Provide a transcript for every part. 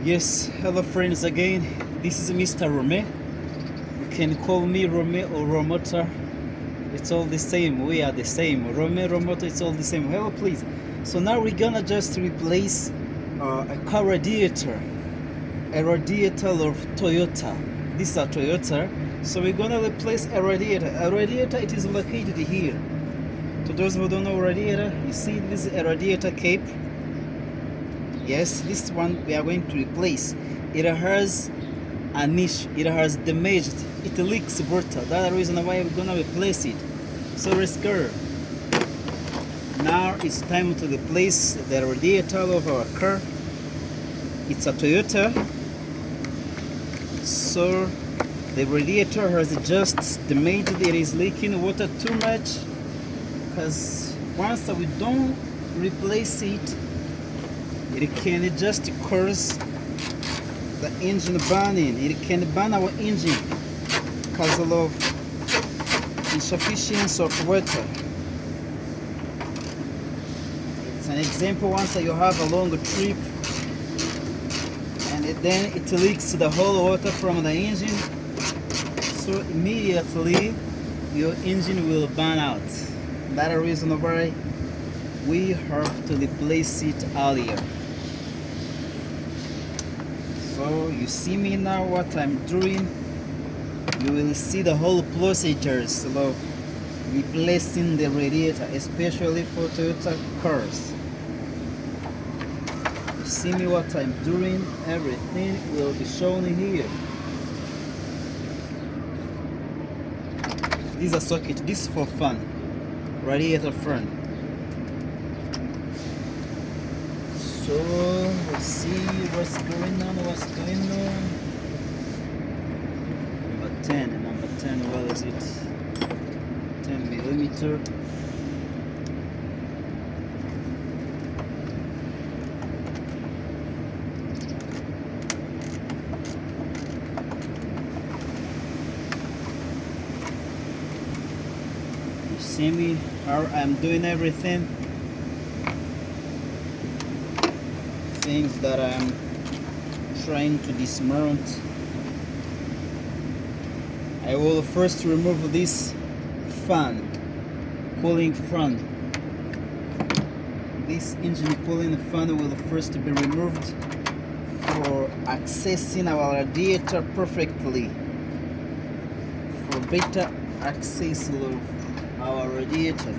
Yes, hello friends again. This is Mr. Rome. You can call me Rome or Romota. It's all the same. We are the same. Rome, Romota, it's all the same. Hello, please. So now we're gonna just replace a car radiator. A radiator of Toyota. This is a Toyota. So we're gonna replace a radiator. A radiator, it is located here. To those who don't know radiator, you see this is a radiator cape. Yes, this one we are going to replace. It has a niche, it has damaged, it leaks water. That's the reason why we're gonna replace it. So let's go. Now it's time to replace the radiator of our car. It's a Toyota. So the radiator has just damaged, it is leaking water too much. Because once we don't replace it, it can just cause the engine burning. It can burn our engine because of insufficiency of water. It's an example once you have a long trip and then it leaks the whole water from the engine. So immediately your engine will burn out. That's the reason why we have to replace it earlier. So you see me now what I'm doing. You will see the whole procedures of replacing the radiator, especially for Toyota cars. You see me what I'm doing. Everything will be shown here. This is a socket. This is for fan, radiator fan. So let's see what's going on. Number 10, what is it? 10 millimeter. You see me how I'm doing everything. Things that I'm trying to dismount. I will first remove this fan, cooling fan. This engine cooling fan will first be removed for accessing our radiator perfectly, for better access of our radiator.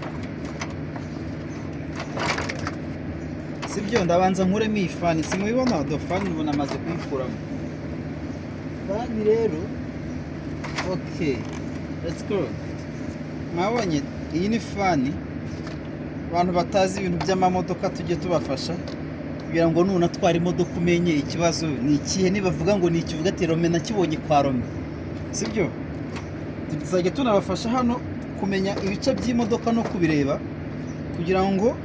Sibyo ndabanza nkuremo iyi fani simubibona do fani ubona amaze kuyikuramo fani rero. Okay, let's go. Mwabonye iyi ni fani, abantu batazi ibintu by'amamodoka tujye tubafasha kugira ngo nunatwara imodoka umenye ikibazo ni ikihe. Nibavuga ngo ni ikivuga ati Rome nakibonye kwa Rome, sibyo? Tuzajya tunabafasha hano kumenya ibice by'imodoka no kubireba kugira ngo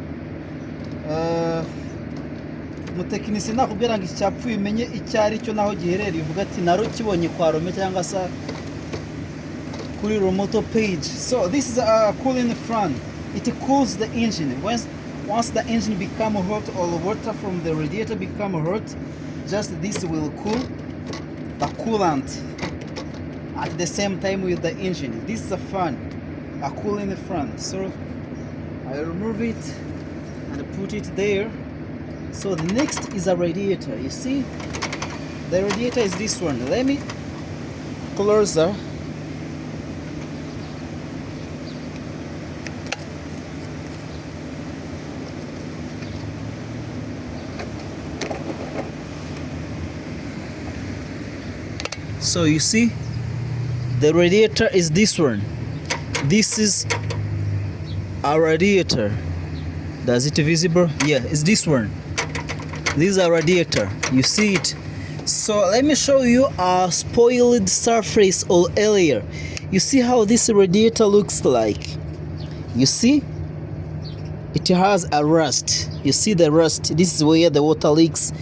umutekinisi nakubwira ngo icyapfuye umenye icyari cyo naho giherereye, uvuga ati naro kibonye kwa Rome cyangwa sa kuri Romoto page. So this is a cooling fan. It cools the engine. Once the engine become hot or water from the radiator become hot, just this will cool the coolant at the same time with the engine. This is a fan, a cooling fan. So I remove it and put it there. So the next is a radiator. You see, the radiator is this one. Let me closer. So you see, the radiator is this one. This is a radiator. Does it visible? Yeah, it's this one. This is a radiator. You see it? So let me show you a spoiled surface or area. You see how this radiator looks like? You see? It has a rust. You see the rust? This is where the water leaks.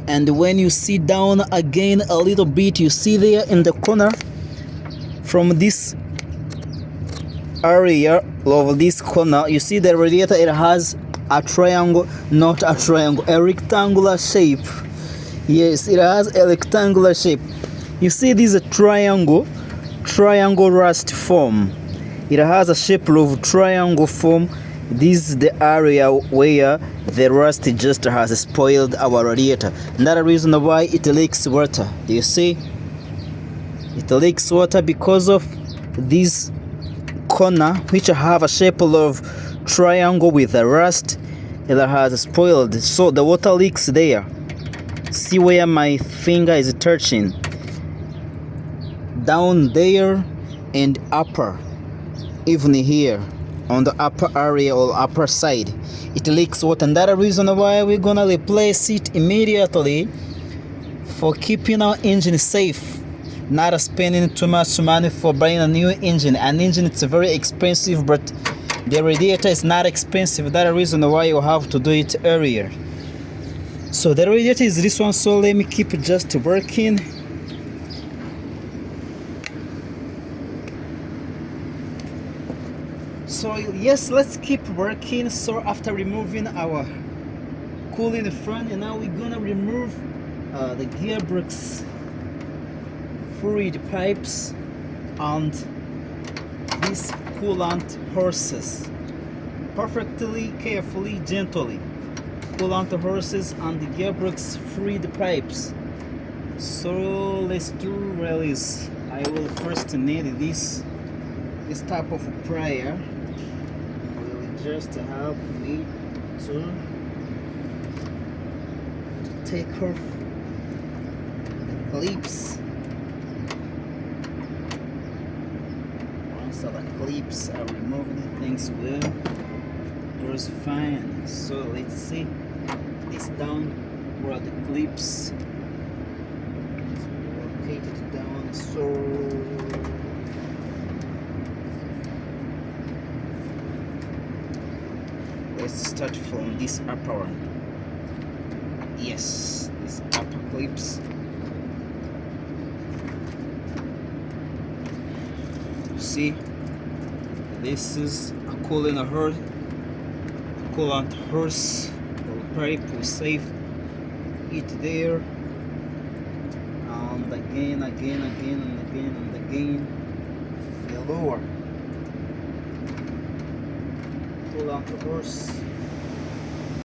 And when you see down again a little bit, you see there in the corner from this area of this corner, you see the radiator, it has a triangle, not a triangle, a rectangular shape. Yes, it has a rectangular shape. You see, this is a triangle rust form. It has a shape of triangle form. This is the area where the rust just has spoiled our radiator. Another reason why it leaks water. Do you see? It leaks water because of this corner, which have a shape of triangle with a rust that has spoiled. So the water leaks there. See where my finger is touching? Down there and upper, even here on the upper area or upper side, it leaks water. And that's the reason why we're gonna replace it immediately for keeping our engine safe, not spending too much money for buying a new engine. An engine, it's very expensive, but the radiator is not expensive. That's the reason why you have to do it earlier. So the radiator is this one, so let me keep it just working. So yes, let's keep working. So after removing our coolant front, and now we're gonna remove the gearbox fluid pipes and these coolant hoses. Perfectly, carefully, gently. Coolant hoses and the gearbox fluid pipes. So let's do release. I will first need this type of prayer. Will just help me to take off the clips. Once the clips are removed, things will goes fine. So let's see this down where the clips located down. So let's start from this upper one. Yes, these upper clips. See, this is a coolant hose or pipe. We save it there, and again and again the lower coolant hose.